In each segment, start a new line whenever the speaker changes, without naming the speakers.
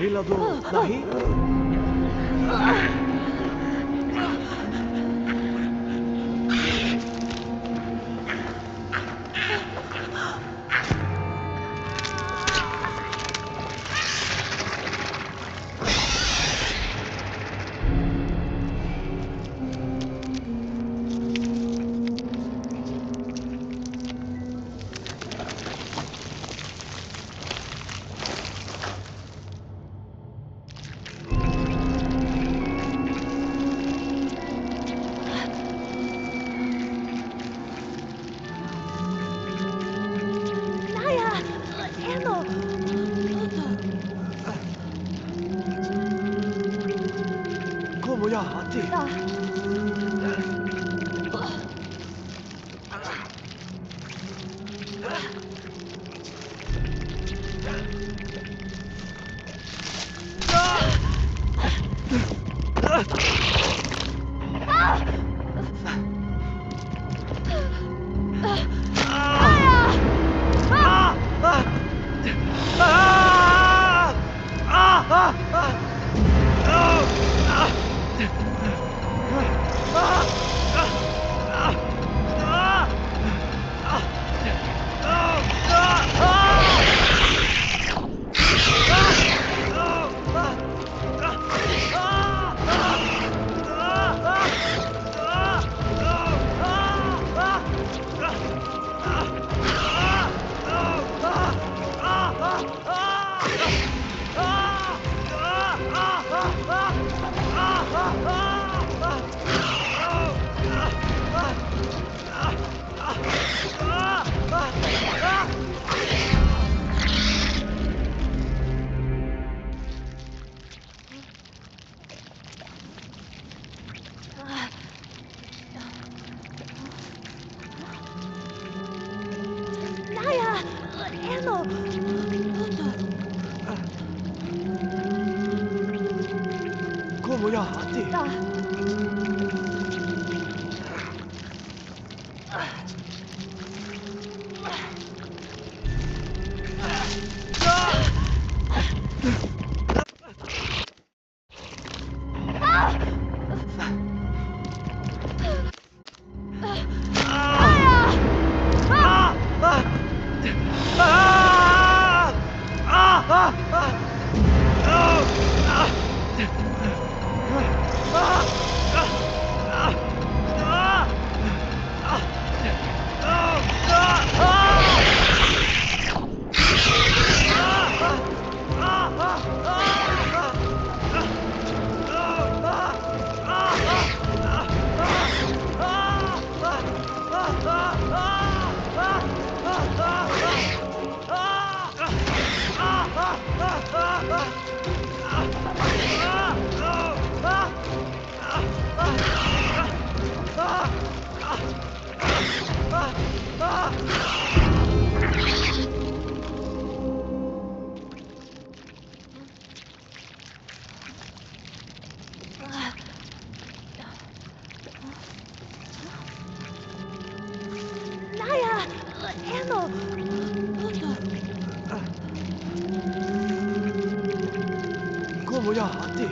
इलादो नहीं Como ya hati? Como ya hati? Como ya hati?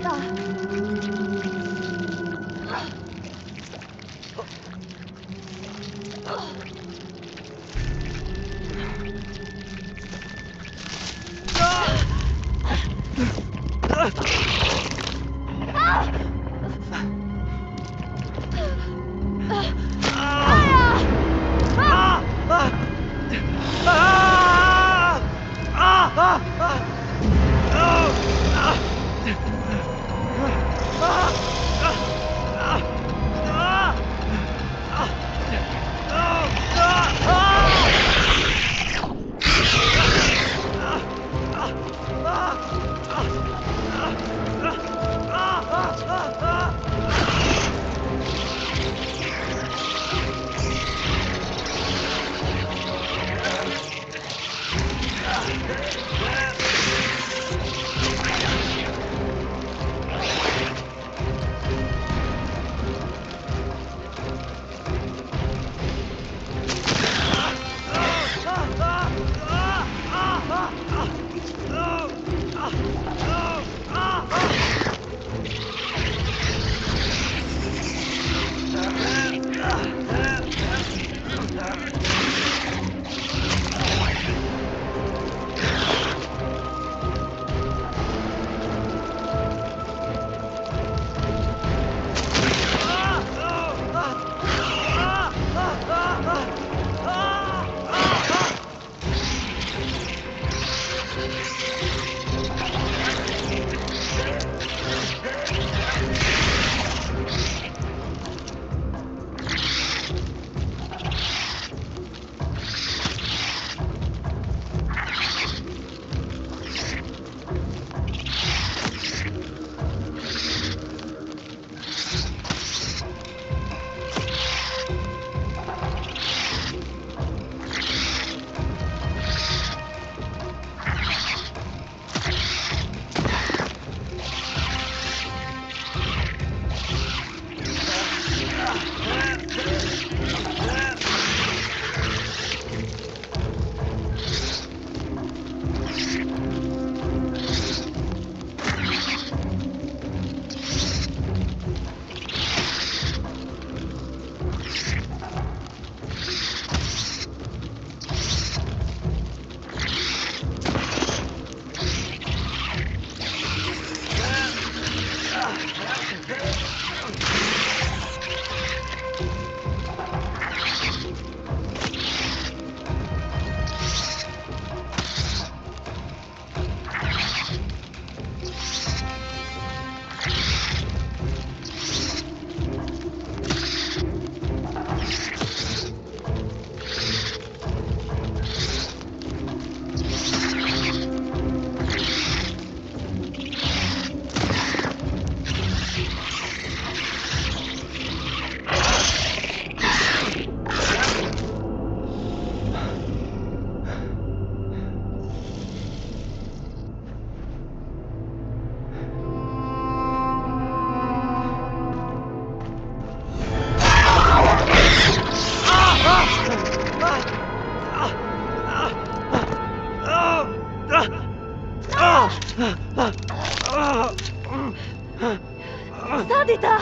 ಸಾಧಿತಾ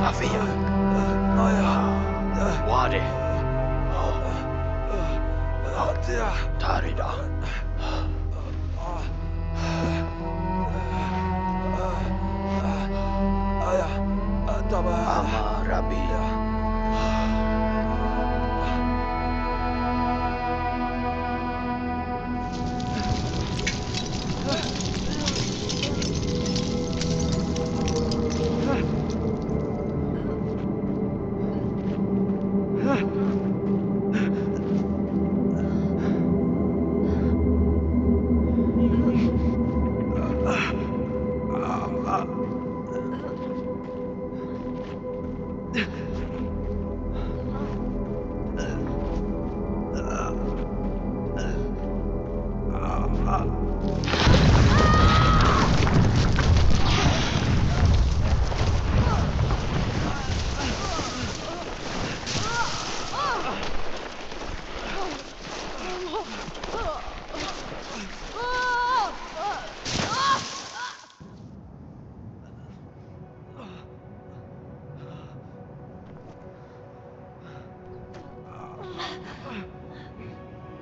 Mafia. Wade. Tarida. Ama Rabi.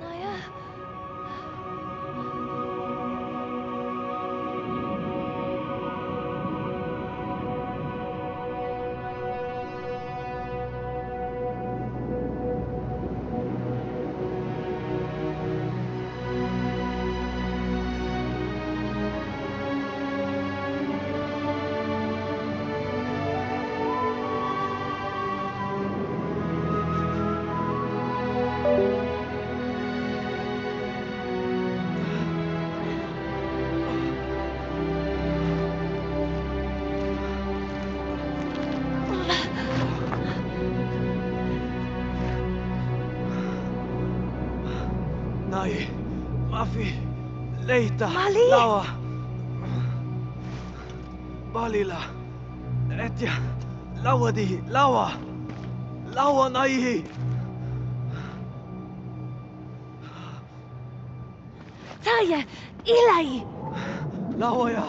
Naya.
Nai. Mafi. Leita.
Mali.
Lawa. Balila. Etja. Lawadihi. Lawa. Lawa naihi.
Saya ilahi.
Lawa ya.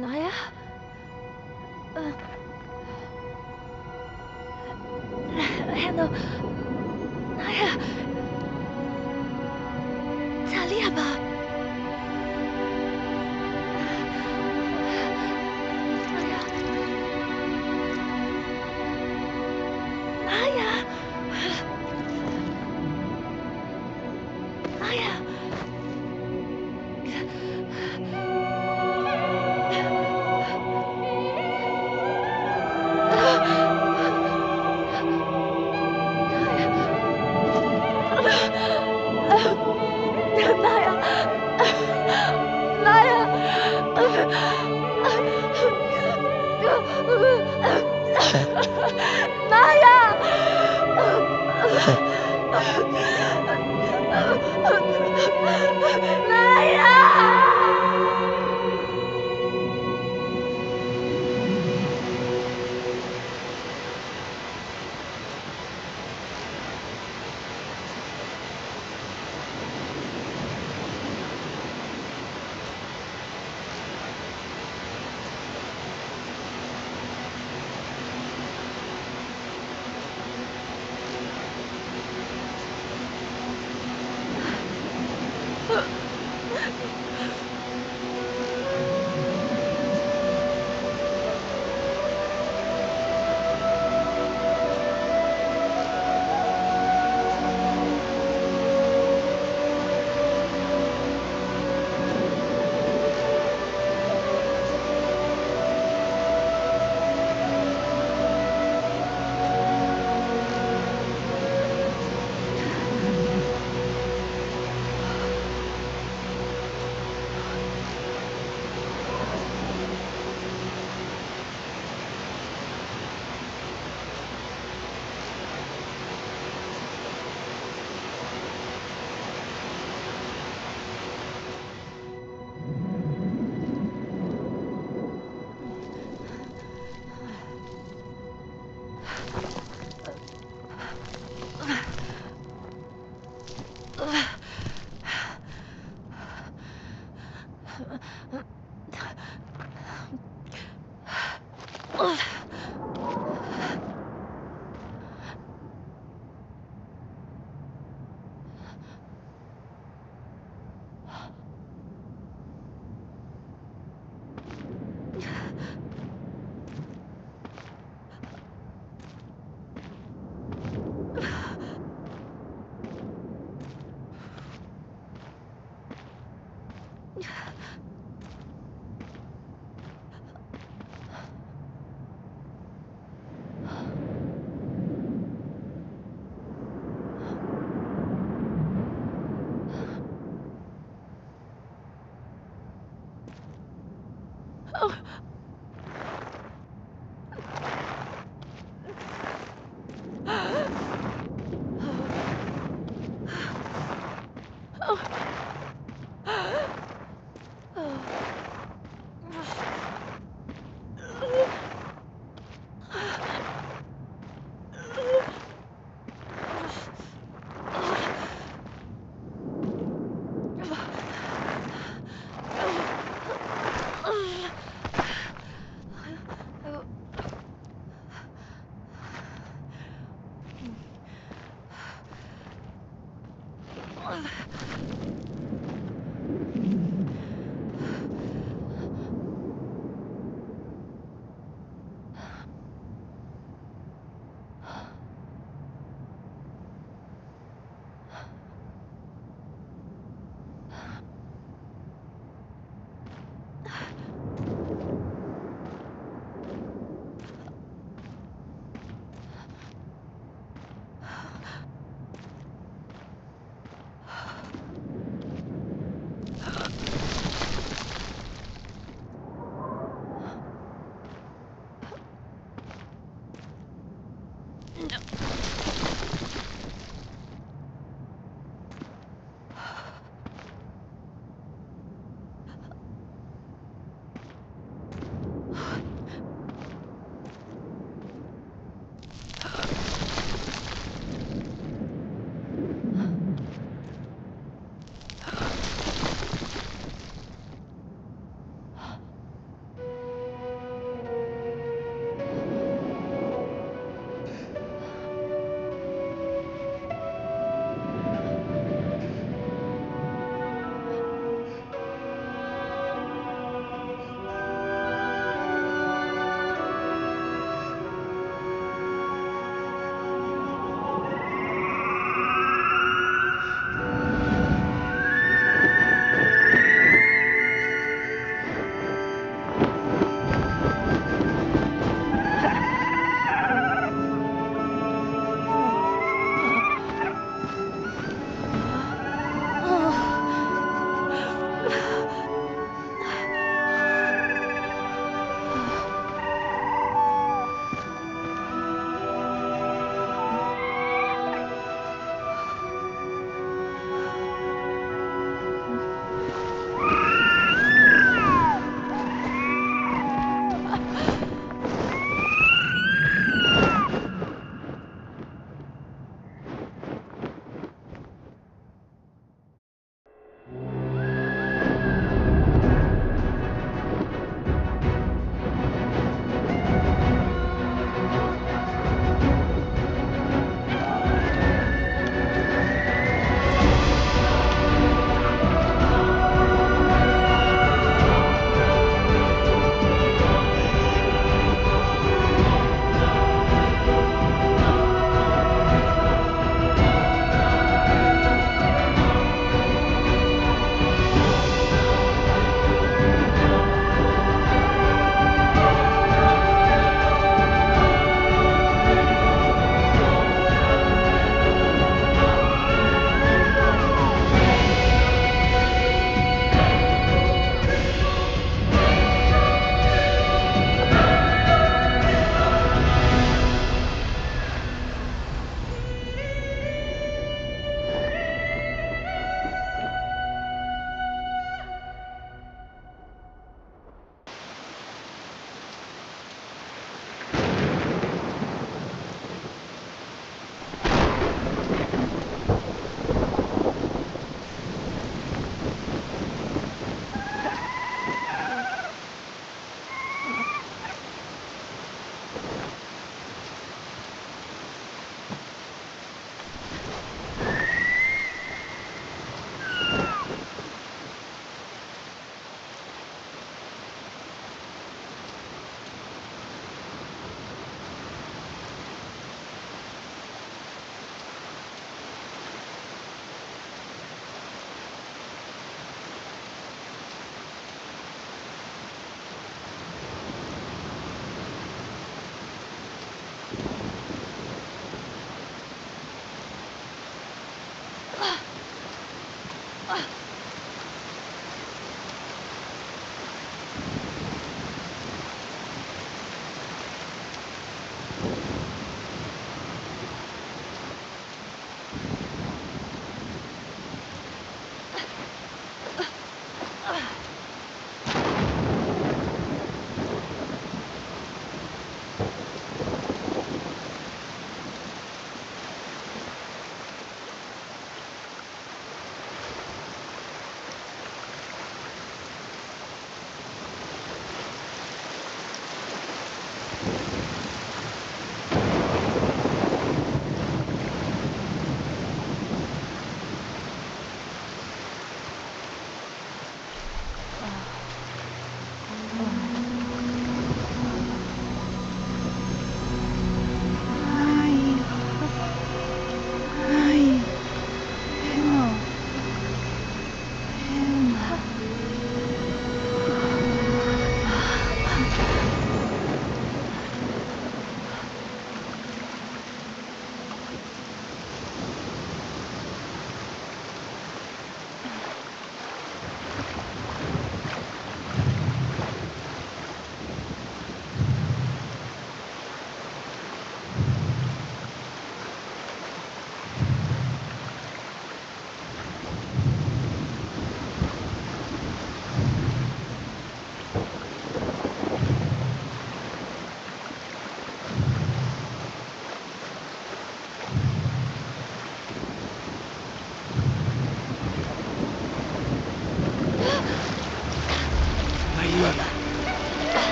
Naya? Hello. Naya. Talia ba? Naya. Naya. Naya. Naya! Naya!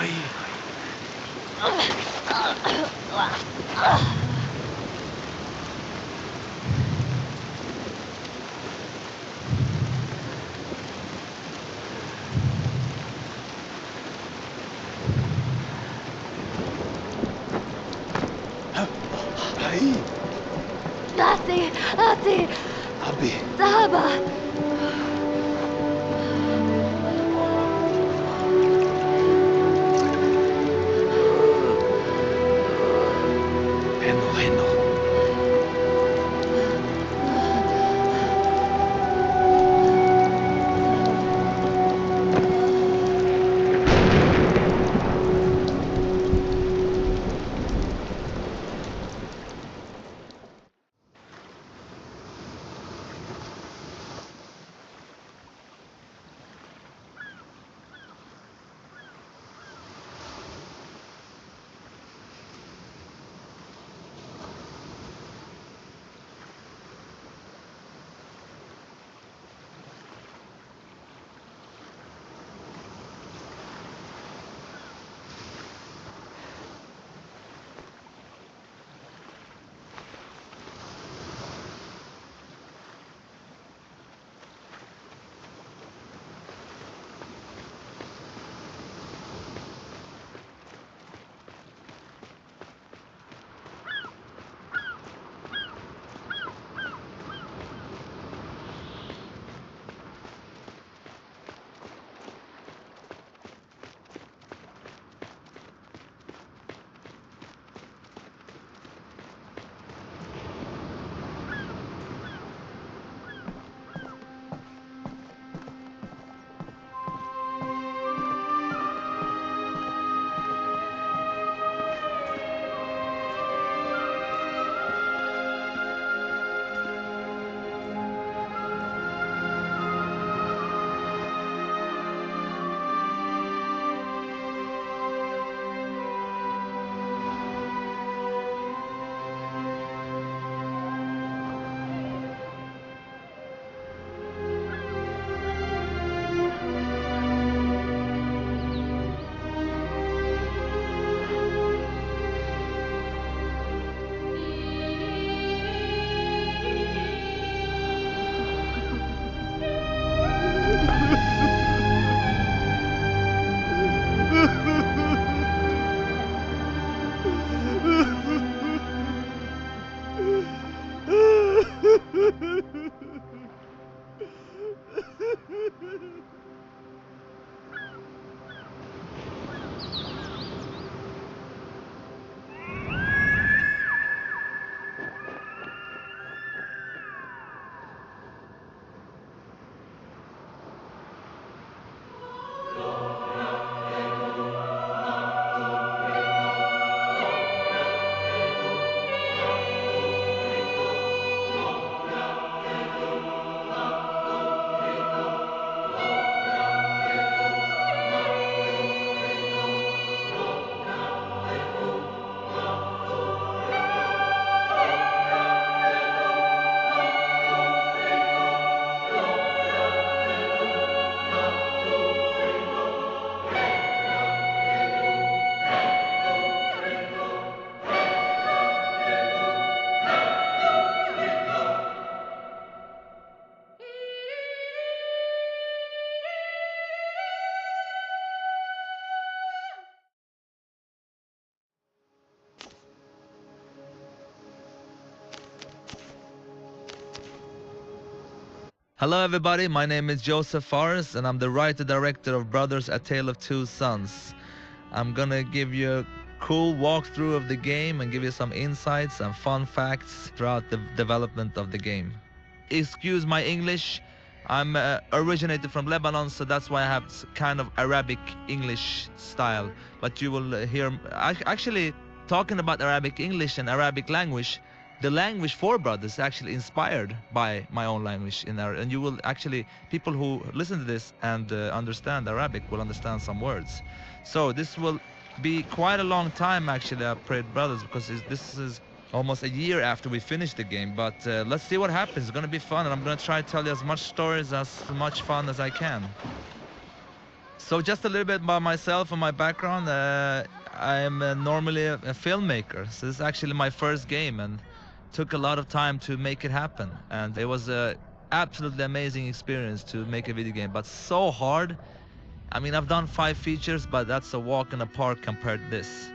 nahi. Nahi.
Ate!
Abi.
Sahaba!
Heno, heno.
Hello everybody, my name is Joseph Fares and I'm the writer-director of Brothers: A Tale of Two Sons. I'm gonna give you a cool walkthrough of the game and give you some insights and fun facts throughout the development of the game. Excuse my English, I'm originated from Lebanon, so that's why I have kind of Arabic English style. But you will hear, actually talking about Arabic English and Arabic language, the language for Brothers is actually inspired by my own language in Arabic, and you will actually, people who listen to this and understand Arabic will understand some words. So this will be quite a long time actually, I prayed Brothers, because this is almost a year after we finished the game. But let's see what happens. It's gonna be fun, and I'm gonna try to tell you as much stories, as much fun as I can. So just a little bit about myself and my background. I'm normally a filmmaker. So this is actually my first game and took a lot of time to make it happen. And it was a absolutely amazing experience to make a video game, but so hard. I mean, I've done 5 features, but that's a walk in the park compared to this.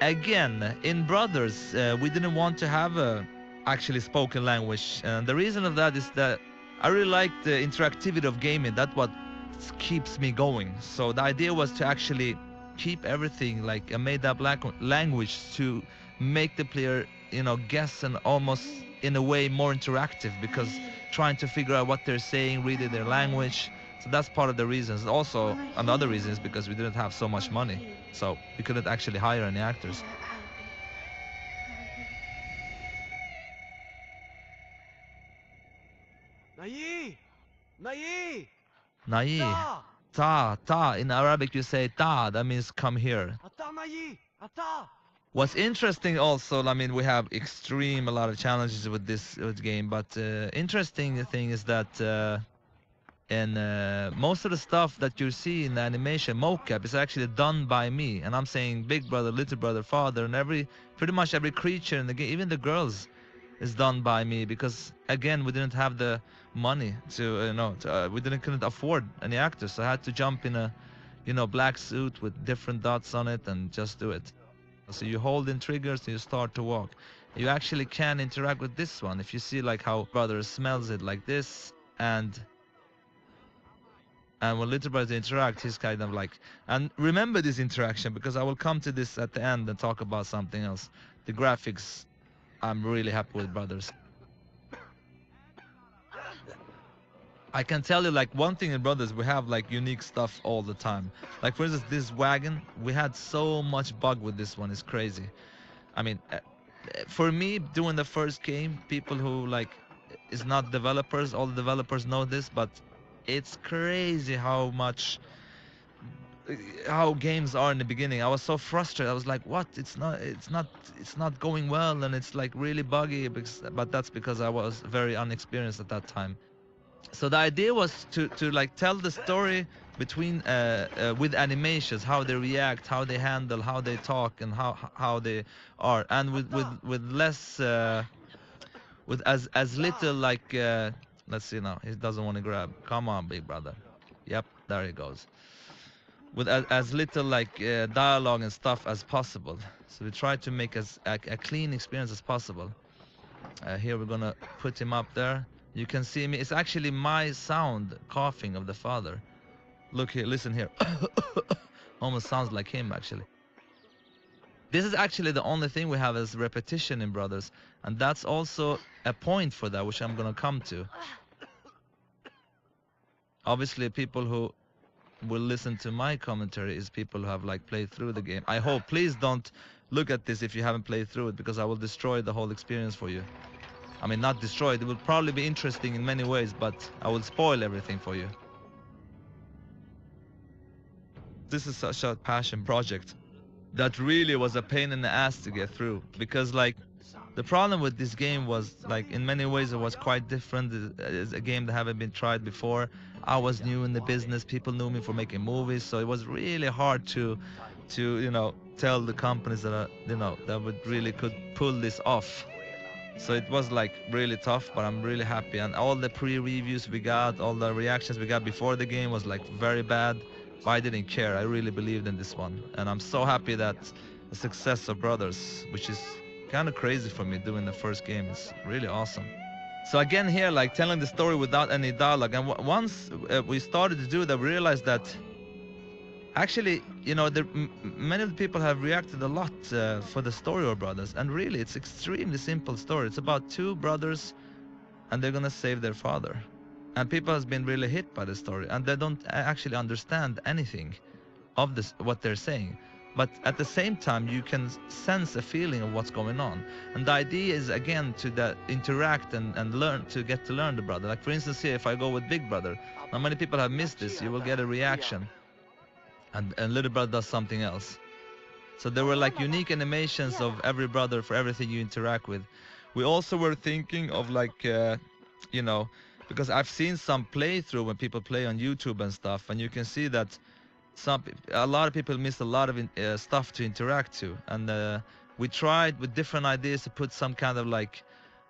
Again, in Brothers, we didn't want to have a actually spoken language. And the reason of that is that I really like the interactivity of gaming. That's what keeps me going. So the idea was to actually keep everything like a made-up language to make the player, you know, guess and almost in a way more interactive, because trying to figure out what they're saying, reading their language. So that's part of the reasons. Also, another reason is because we didn't have so much money, so we couldn't actually hire any actors.
Nayi! Nayi!
Nayi, ta. In Arabic you say ta, that means come here.
Ata Nayi! Ata!
What's interesting also, I mean, we have a lot of challenges with this game, but interesting thing is that most of the stuff that you see in the animation mocap is actually done by me, and I'm saying big brother, little brother, father, and pretty much every creature in the game, even the girls, is done by me, because again we didn't have the money to we couldn't afford any actors, so I had to jump in a black suit with different dots on it and just do it. So you hold in triggers and you start to walk. You actually can interact with this one. If you see like how brother smells it like this, and when little brother interact, he's kind of like, and remember this interaction, because I will come to this at the end and talk about something else. The graphics, I'm really happy with Brothers. I can tell you like one thing in Brothers, we have like unique stuff all the time. Like for instance, this wagon, we had so much bug with this one, it's crazy. I mean, for me, doing the first game, people who like is not developers, all the developers know this, but it's crazy how games are in the beginning. I was so frustrated. I was like, what? It's not going well, and it's like really buggy, but that's because I was very unexperienced at that time. So the idea was to like tell the story between with animations, how they react, how they handle, how they talk, and how they are, and with less with as little like let's see now, he doesn't want to grab. Come on, big brother. Yep, there he goes. With as little like dialogue and stuff as possible. So we try to make as a clean experience as possible. Here we're gonna put him up there. You can see me. It's actually my sound coughing of the father. Look here, listen here. Almost sounds like him actually. This is actually the only thing we have as repetition in Brothers, and that's also a point for that, which I'm gonna come to. Obviously, people who will listen to my commentary is people who have like played through the game. I hope. Please don't look at this if you haven't played through it, because I will destroy the whole experience for you. I mean, not destroy it. It will probably be interesting in many ways, but I will spoil everything for you. This is such a passion project that really was a pain in the ass to get through, because like the problem with this game was like in many ways it was quite different. It's a game that haven't been tried before. I was new in the business. People knew me for making movies, so it was really hard to tell the companies that that would really could pull this off. So it was like really tough, but I'm really happy. And all the pre-reviews we got, all the reactions we got before the game was like very bad, but I didn't care. I really believed in this one, and I'm so happy that the success of Brothers, which is kind of crazy for me doing the first game, is really awesome. So again here, like telling the story without any dialogue, and once we started to do that, we realized that actually, many of the people have reacted a lot for the story of Brothers, and really it's extremely simple story. It's about 2 brothers and they're gonna save their father, and people has been really hit by the story, and they don't actually understand anything of this what they're saying, but at the same time you can sense a feeling of what's going on. And the idea is again to interact and learn, to get to learn the brother. Like for instance here, if I go with big brother, now many people have missed this, you will get a reaction, and little brother does something else. So there were like unique animations of every brother for everything you interact with. We also were thinking of like because I've seen some playthrough when people play on YouTube and stuff, and you can see that a lot of people miss a lot of stuff to interact to, and we tried with different ideas to put some kind of like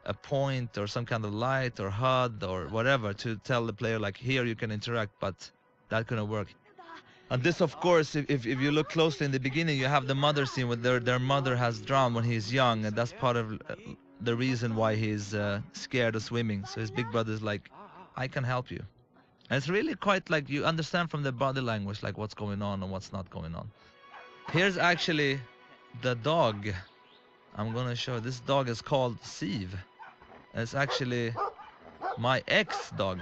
a point or some kind of light or HUD or whatever to tell the player like, here you can interact, but that couldn't work. And this, of course, if you look closely in the beginning, you have the mother scene where their mother has drowned when he's young, and that's part of the reason why he's scared of swimming. So his big brother's like, I can help you. And it's really quite like you understand from the body language like what's going on and what's not going on. Here's actually the dog. I'm gonna show. This dog is called Siv. It's actually my ex-dog.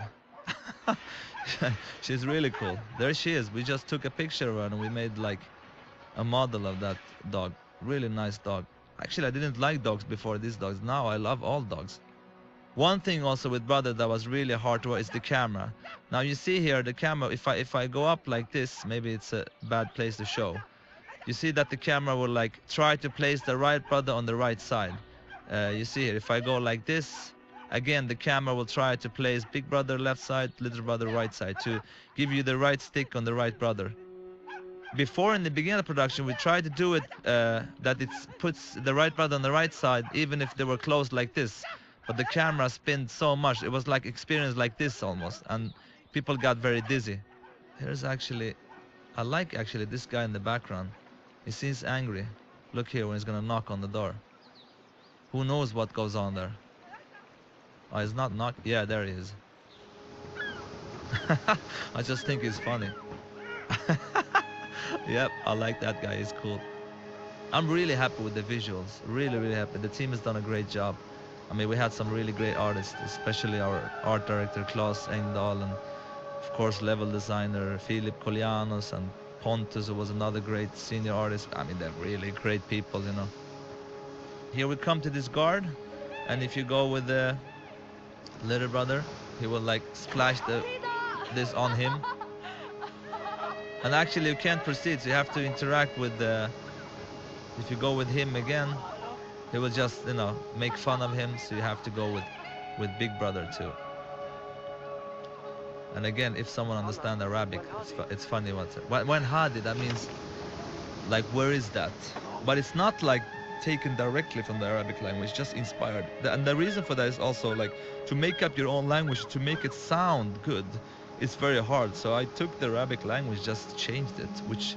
She's really cool. There she is. We just took a picture of her and we made like a model of that dog. Really nice dog. Actually, I didn't like dogs before these dogs. Now I love all dogs. One thing also with brother that was really hard to work is the camera. Now you see here the camera, if I go up like this, maybe it's a bad place to show. You see that the camera will like try to place the right brother on the right side. You see here, if I go like this, again the camera will try to place big brother left side, little brother right side to give you the right stick on the right brother. Before, in the beginning of the production, we tried to do it that it puts the right brother on the right side even if they were close like this. But the camera spinned so much, it was like experience like this almost, and people got very dizzy. Here's actually, I like actually this guy in the background. He seems angry. Look here when he's gonna knock on the door. Who knows what goes on there? Oh, he's not knocked. Yeah, there he is. I just think he's funny. Yep, I like that guy. He's cool. I'm really happy with the visuals. Really, really happy. The team has done a great job. I mean, we had some really great artists, especially our art director Claes Engdahl, and of course level designer Filip Kolianos, and Pontus, who was another great senior artist. I mean, they're really great people, you know. Here we come to this guard, and if you go with the little brother, he will like splash this on him. And actually you can't proceed, so you have to interact with the, if you go with him again, he will just, you know, make fun of him, so you have to go with big brother too. And again, if someone understands Arabic, it's funny when Hadi, that means like, where is that? But it's not like taken directly from the Arabic language, just inspired. And the reason for that is also like to make up your own language, to make it sound good, it's very hard. So I took the Arabic language, just changed it, which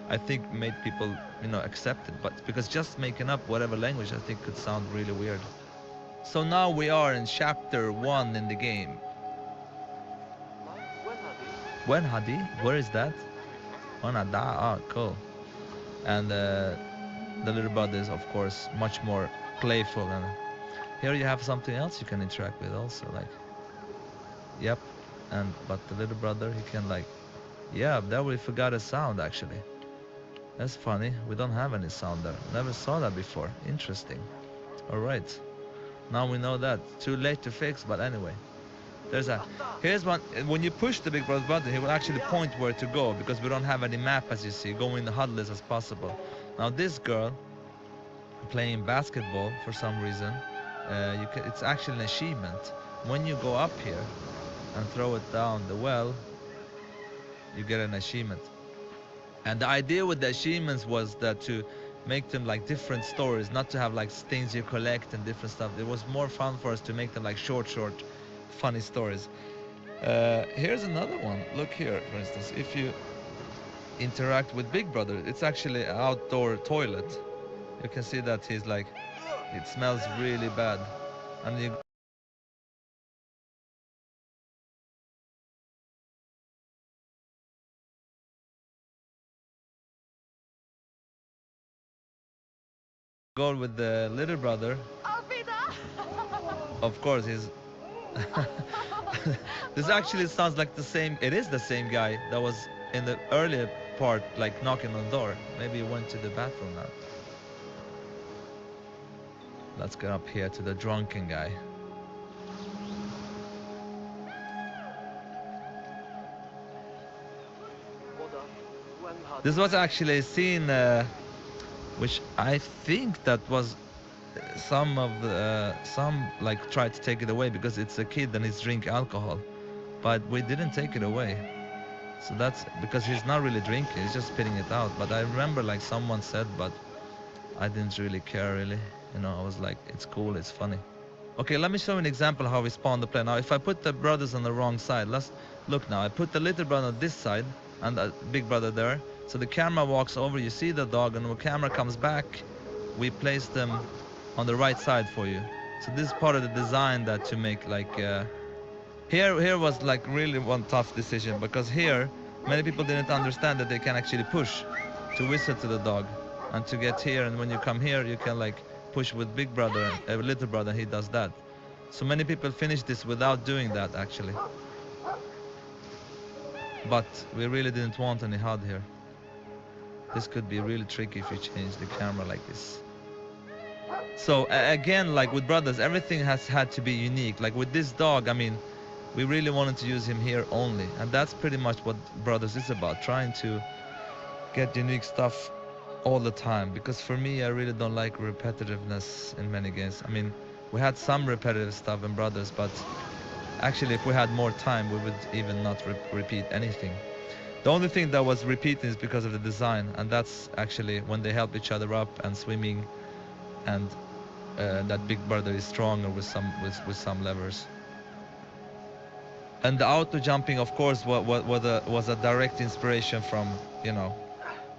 I think made people, you know, accept it. But because just making up whatever language, I think could sound really weird. So now we are in chapter 1 in the game. When Hadi? Where is that? Onada. Oh, cool. And the little brother is, of course, much more playful. And here you have something else you can interact with also, like, yep. And but the little brother, he can like, yeah, there we forgot a sound actually. That's funny. We don't have any sound there. Never saw that before. Interesting. All right. Now we know that. Too late to fix, but anyway. There's a, here's one. When you push the big brother button, he will actually point where to go, because we don't have any map, as you see. Go in the HUD list as possible. Now this girl playing basketball for some reason, it's actually an achievement. When you go up here and throw it down the well, you get an achievement. And the idea with the achievements was that to make them like different stories, not to have like things you collect and different stuff. It was more fun for us to make them like short, funny stories. Here's another one. Look here, for instance, if you interact with Big Brother, it's actually an outdoor toilet. You can see that he's like, it smells really bad. And you go with the little brother. Of course, he's this actually sounds like the same. It is the same guy that was in the earlier part, like knocking on the door. Maybe he went to the bathroom now. Let's get up here to the drunken guy. This was actually a scene which I think that was some like tried to take it away because it's a kid and he's drink alcohol, but we didn't take it away. So that's because he's not really drinking, he's just spitting it out. But I remember like someone said, but I didn't really care really. You know, I was like, it's cool, it's funny. Okay, let me show you an example how we spawn the plane. Now, if I put the brothers on the wrong side, let's look now. I put the little brother on this side and the big brother there. So the camera walks over, you see the dog, and when the camera comes back, we place them on the right side for you. So this is part of the design that to make like, here was like really one tough decision because here, many people didn't understand that they can actually push to whistle to the dog and to get here. And when you come here, you can like push with big brother, little brother, he does that. So many people finish this without doing that actually. But we really didn't want any HUD here. This could be really tricky if you change the camera like this. So again, like with brothers, everything has had to be unique. Like with this dog, I mean, we really wanted to use him here only. And that's pretty much what brothers is about, trying to get unique stuff all the time. Because for me, I really don't like repetitiveness in many games. I mean, we had some repetitive stuff in brothers, but actually if we had more time, we would even not repeat anything. The only thing that was repeating is because of the design, and that's actually when they help each other up and swimming, and that big brother is stronger with some levers. And the auto jumping, of course, was a direct inspiration from, you know,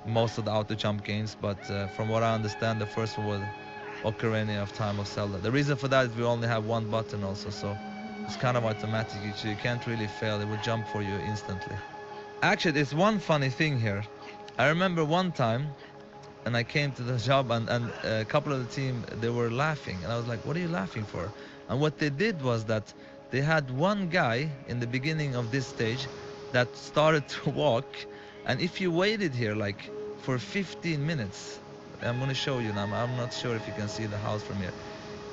most of the auto jump games, but from what I understand, the first one was Ocarina of Time of Zelda. The reason for that is we only have one button also, so it's kind of automatic. You can't really fail, it will jump for you instantly. Actually, there's one funny thing here. I remember one time, and I came to the job, and a couple of the team, they were laughing, and I was like, what are you laughing for? And what they did was that they had one guy in the beginning of this stage that started to walk, and if you waited here like for 15 minutes, I'm gonna show you now, I'm not sure if you can see the house from here.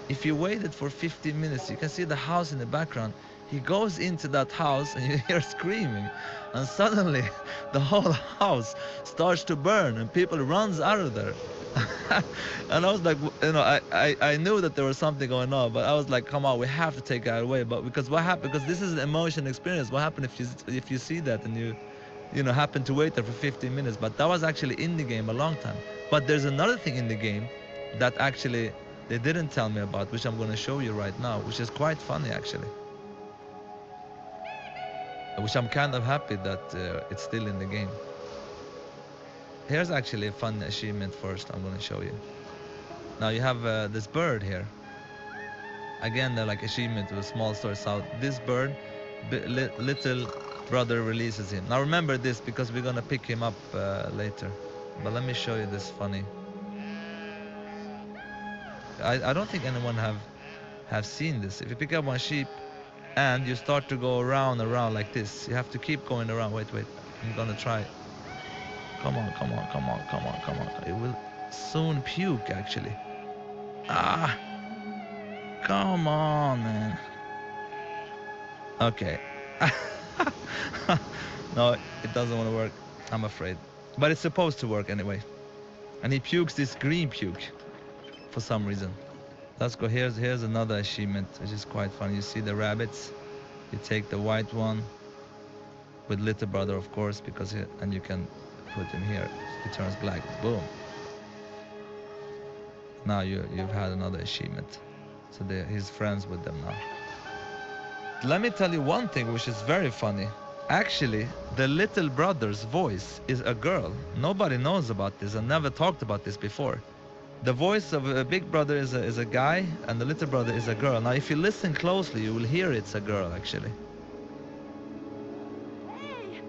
If you waited for 15 minutes, you can see the house in the background. He goes into that house and you hear screaming, and suddenly the whole house starts to burn and people runs out of there. And I was like, you know, I knew that there was something going on, but I was like, come on, we have to take that away. But because what happened, because this is an emotion experience, what happened if you see that and you know, happen to wait there for 15 minutes? But that was actually in the game a long time. But there's another thing in the game that actually they didn't tell me about, which I'm going to show you right now, which is quite funny actually. Which I'm kind of happy that it's still in the game. Here's actually a fun achievement first I'm going to show you. Now you have this bird here. Again, they're like achievement with small stars out. This bird, little brother releases him. Now remember this because we're going to pick him up later. But let me show you this funny. I don't think anyone have seen this. If you pick up one sheep and you start to go around like this, you have to keep going around. Wait, I'm gonna try. Come on. It will soon puke actually. Ah, come on, man. Okay. No, it doesn't want to work, I'm afraid. But it's supposed to work anyway. And he pukes this green puke for some reason. Let's go. Here's another achievement, which is quite funny. You see the rabbits. You take the white one with little brother, of course, because and you can put him here. He turns black. Boom. Now you've had another achievement. So he's friends with them now. Let me tell you one thing which is very funny. Actually, the little brother's voice is a girl. Nobody knows about this. I never talked about this before. The voice of a big brother is a guy, and the little brother is a girl. Now, if you listen closely, you will hear it's a girl, actually.
Hey,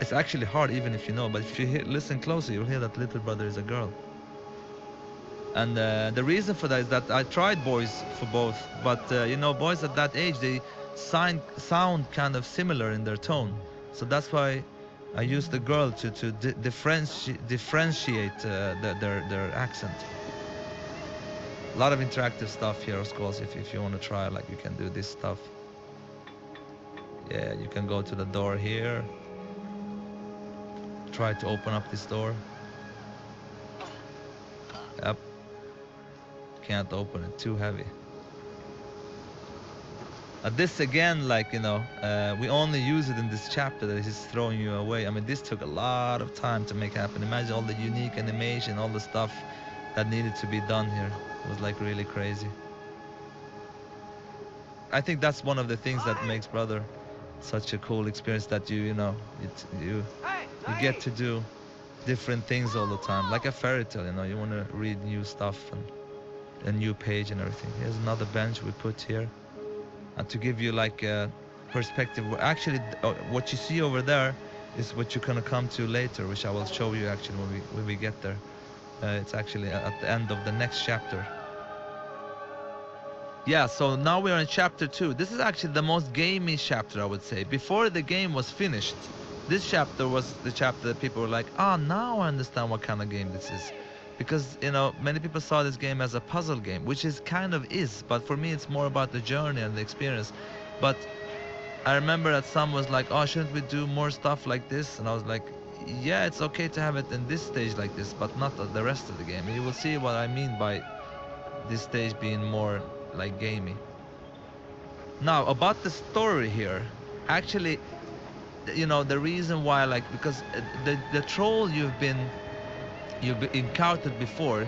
It's actually hard, even if you know, but if you listen closely, you'll hear that little brother is a girl. And the reason for that is that I tried boys for both, but you know, boys at that age, they sound kind of similar in their tone. So that's why I used the girl to differentiate their accent. A lot of interactive stuff here, of course. If you want to try, like, you can do this stuff. Yeah, you can go to the door here. Try to open up this door. Yep. can't open it, too heavy. This again, like, we only use it in this chapter that he's throwing you away. I mean, this took a lot of time to make happen. Imagine all the unique animation, all the stuff that needed to be done here. It was like really crazy. I think that's one of the things that makes Brother such a cool experience, that you get to do different things all the time, like a fairy tale. You want to read new stuff and a new page and everything. Here's another bench we put here, and to give you like a perspective. Actually, what you see over there is what you're gonna come to later, which I will show you actually when we get there. It's actually at the end of the next chapter. Yeah, so now we are in chapter 2. This is actually the most gamey chapter, I would say. Before the game was finished, this chapter was the chapter that people were like, now I understand what kind of game this is. Because, many people saw this game as a puzzle game, which is kind of is, but for me it's more about the journey and the experience. But I remember that some was like, shouldn't we do more stuff like this? And I was like, yeah, it's okay to have it in this stage like this, but not the rest of the game. And you will see what I mean by this stage being more like gamey. Now about the story here, actually, the reason why, because the troll you've encountered before,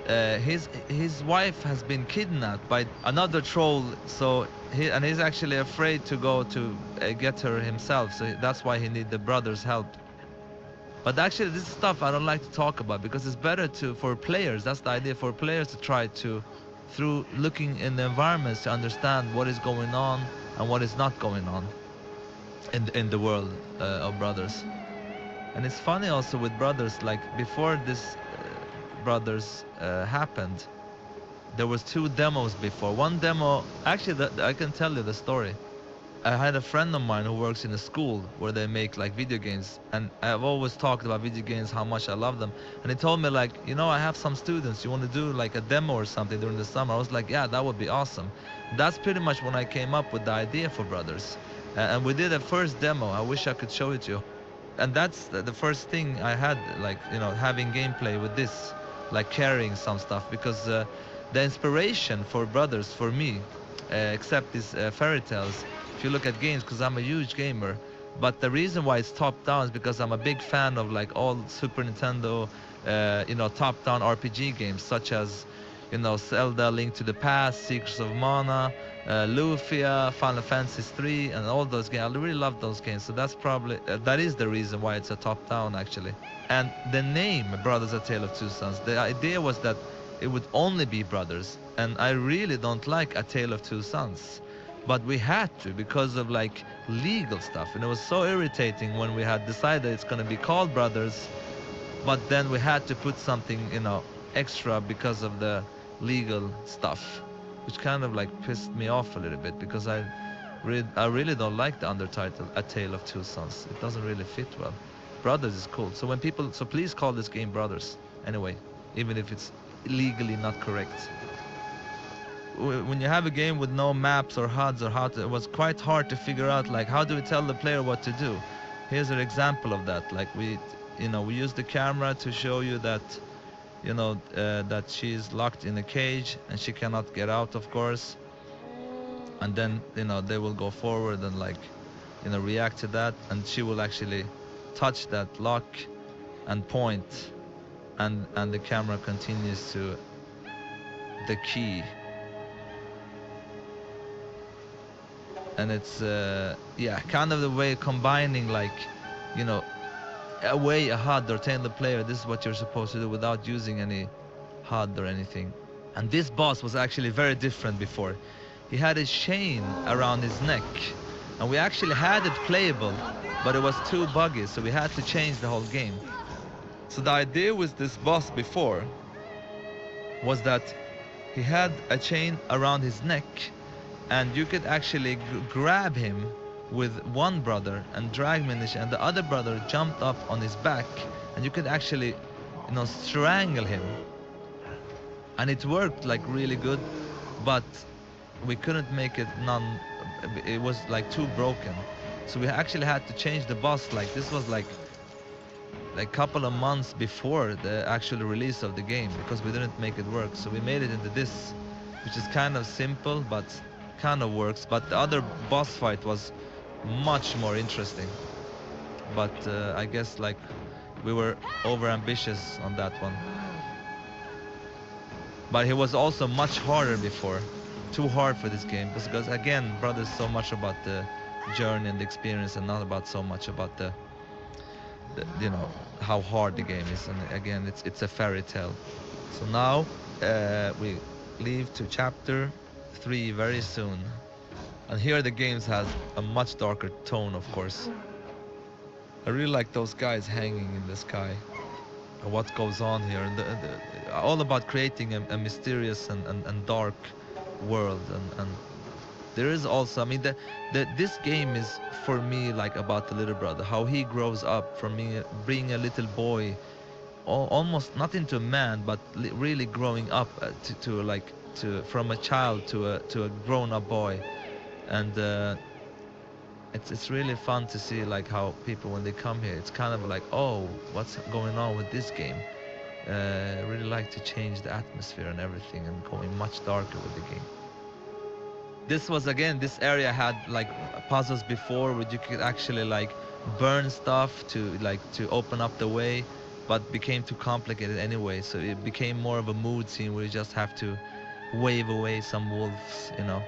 his wife has been kidnapped by another troll, so he's actually afraid to go to get her himself, so that's why he needs the brother's help. But actually this is stuff I don't like to talk about, because it's better for players, that's the idea, for players to try to, through looking in the environments, to understand what is going on and what is not going on in the world of Brothers. And it's funny also with Brothers, like before this Brothers happened, there was 2 demos before. One demo, actually I can tell you the story. I had a friend of mine who works in a school where they make like video games, and I've always talked about video games, how much I love them, and he told me like, I have some students, you want to do like a demo or something during the summer? I was like, yeah, that would be awesome. That's pretty much when I came up with the idea for Brothers, and we did a first demo. I wish I could show it to you. And that's the first thing I had, like, having gameplay with this, like carrying some stuff, because the inspiration for Brothers for me, except these fairy tales, if you look at games, because I'm a huge gamer, but the reason why it's top down is because I'm a big fan of like all Super Nintendo top down RPG games, such as Zelda, Link to the Past, Secrets of Mana, Lufia, Final Fantasy 3, and all those games. I really love those games, so that's probably that is the reason why it's a top down actually. And the name Brothers: A Tale of Two Sons, the idea was that it would only be brothers, and I really don't like A Tale of Two Sons, but we had to, because of like legal stuff, and it was so irritating when we had decided it's going to be called Brothers, but then we had to put something extra because of the legal stuff, which kind of like pissed me off a little bit, because I really don't like the undertitle A Tale of Two Sons. It doesn't really fit well. Brothers is cool, so please call this game Brothers anyway, even if it's legally not correct. When you have a game with no maps or HUDs or it was quite hard to figure out like how do we tell the player what to do. Here's an example of that. Like we use the camera to show you that that she's locked in a cage and she cannot get out, of course, and then they will go forward and like react to that, and she will actually touch that lock and point, and the camera continues to the key. And it's kind of the way combining like a HUD or telling the player this is what you're supposed to do without using any HUD or anything. And this boss was actually very different before. He had a chain around his neck, and we actually had it playable, but it was too buggy, so we had to change the whole game. So the idea with this boss before was that he had a chain around his neck, and you could actually grab him with one brother and drag him in the chain, and the other brother jumped up on his back, and you could actually strangle him, and it worked like really good, but we couldn't make it it was like too broken, so we actually had to change the boss. Like this was like like couple of months before the actual release of the game because we didn't make it work. So we made it into this, which is kind of simple but kind of works. But the other boss fight was much more interesting. But I guess like we were over ambitious on that one. But it was also much harder before, too hard for this game because again, Brother's so much about the journey and the experience and not about so much about the you know how hard the game is. And again, it's a fairy tale. So now we leave to chapter 3 very soon, and here the games has a much darker tone, of course. I really like those guys hanging in the sky and what goes on here, and all about creating a mysterious and dark world. And there is also, I mean, this game is for me like about the little brother, how he grows up from being a little boy, almost not into a man, but really growing up to from a child to a grown-up boy. And it's really fun to see like how people, when they come here, it's kind of like, oh, what's going on with this game. Really like to change the atmosphere and everything and going much darker with the game. This was, again, this area had like puzzles before where you could actually like burn stuff to open up the way, but became too complicated anyway, so it became more of a mood scene where you just have to wave away some wolves, you know,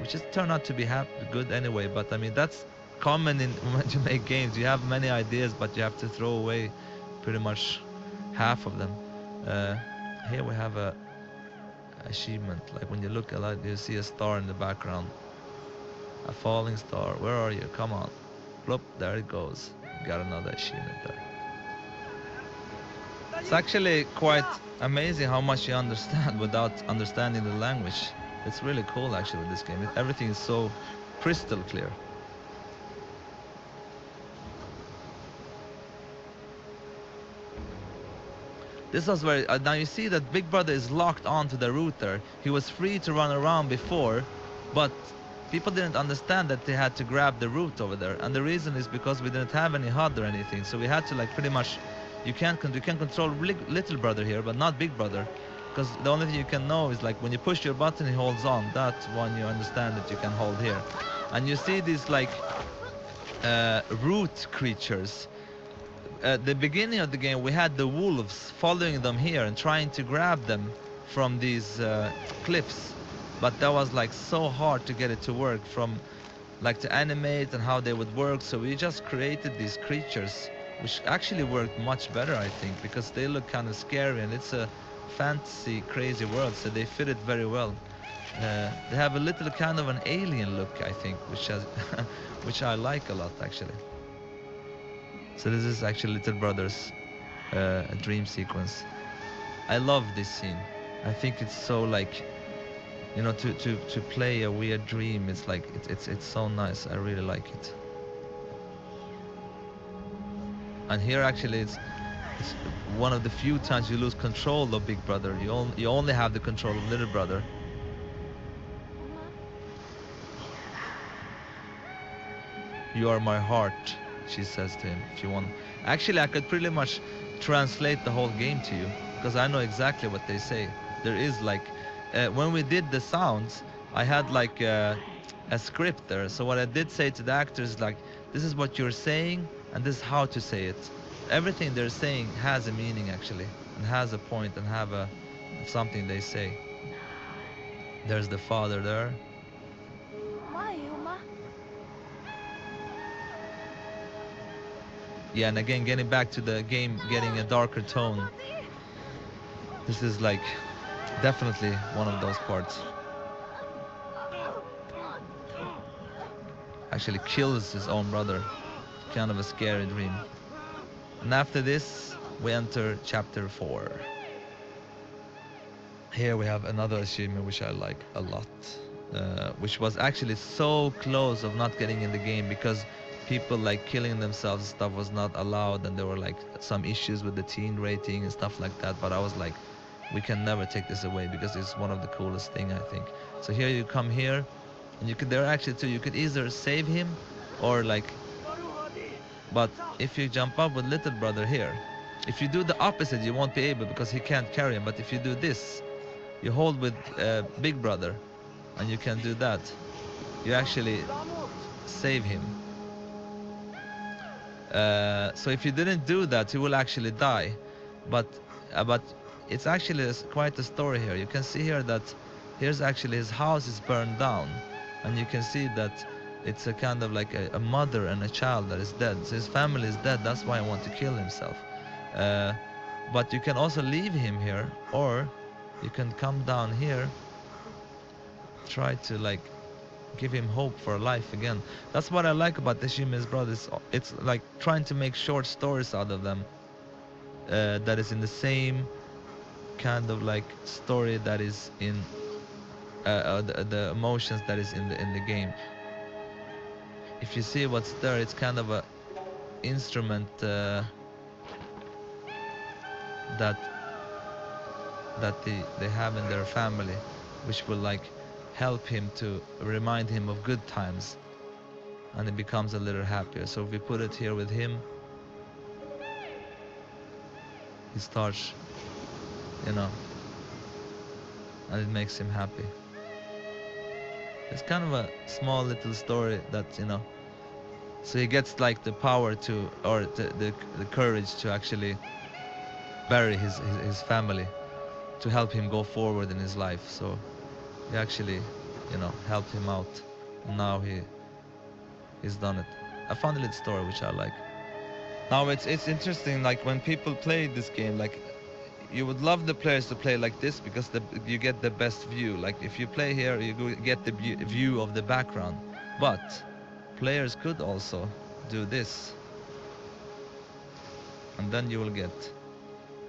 which just turned out to be good anyway. But I mean, that's common in when you make games. You have many ideas, but you have to throw away pretty much half of them. Here we have a achievement, like when you look at it, you see a star in the background, a falling star. Where are you? Come on. Plop, there it goes. Got another achievement there. It's actually quite amazing how much you understand without understanding the language. It's really cool actually with this game. Everything is so crystal clear. This was where, now you see that Big Brother is locked onto the router. He was free to run around before, but people didn't understand that they had to grab the root over there. And the reason is because we didn't have any HUD or anything. So we had to like pretty much, you can control Little Brother here, but not Big Brother. Because the only thing you can know is like when you push your button, he holds on. That one you understand that you can hold here. And you see these like root creatures. At the beginning of the game, we had the wolves following them here and trying to grab them from these cliffs, but that was like so hard to get it to work, from like to animate and how they would work. So we just created these creatures, which actually worked much better, I think, because they look kind of scary and it's a fantasy crazy world, so they fit it very well. They have a little kind of an alien look, I think, which has which I like a lot actually. So this is actually Little Brother's a dream sequence. I love this scene. I think it's so like, you know, to play a weird dream. It's like it's so nice. I really like it. And here actually it's one of the few times you lose control of Big Brother. You only have the control of Little Brother. You are my heart, she says to him. If you want, actually I could pretty much translate the whole game to you, because I know exactly what they say. There is like when we did the sounds, I had like a script there. So what I did say to the actors, like, this is what you're saying and this is how to say it. Everything they're saying has a meaning actually, and has a point, and have a something they say. There's the father there. Yeah, and again, getting back to the game, getting a darker tone. This is like definitely one of those parts. Actually kills his own brother. Kind of a scary dream. And after this, we enter chapter 4. Here we have another achievement which I like a lot, which was actually so close of not getting in the game, because people like killing themselves and stuff was not allowed, and there were like some issues with the teen rating and stuff like that. But I was like, we can never take this away, because it's one of the coolest thing, I think. So here you come here, and you could, there actually too, you could either save him or like But if you jump up with little brother here, if you do the opposite, you won't be able because he can't carry him. But if you do this, you hold with big brother, and you can do that. You actually save him. So if you didn't do that, he will actually die. But it's actually quite a story here. You can see here that here's actually his house is burned down, and you can see that it's a kind of like a mother and a child that is dead. So his family is dead. That's why he wants to kill himself. But you can also leave him here, or you can come down here, try to like give him hope for life again. That's what I like about the Shimen's brothers. It's like trying to make short stories out of them, that is in the same kind of like story that is in the emotions that is in the game. If you see what's there, it's kind of a instrument that they have in their family, which will like help him to remind him of good times, and he becomes a little happier. So if we put it here with him, he starts, you know, and it makes him happy. It's kind of a small little story that, you know, so he gets like the power to, or the courage to actually bury his family, to help him go forward in his life. So we actually, you know, helped him out, and now he's done it. I found a little story which I like. Now it's interesting, like when people play this game, like you would love the players to play like this because you get the best view. Like if you play here, you get the view of the background, but players could also do this, and then you will get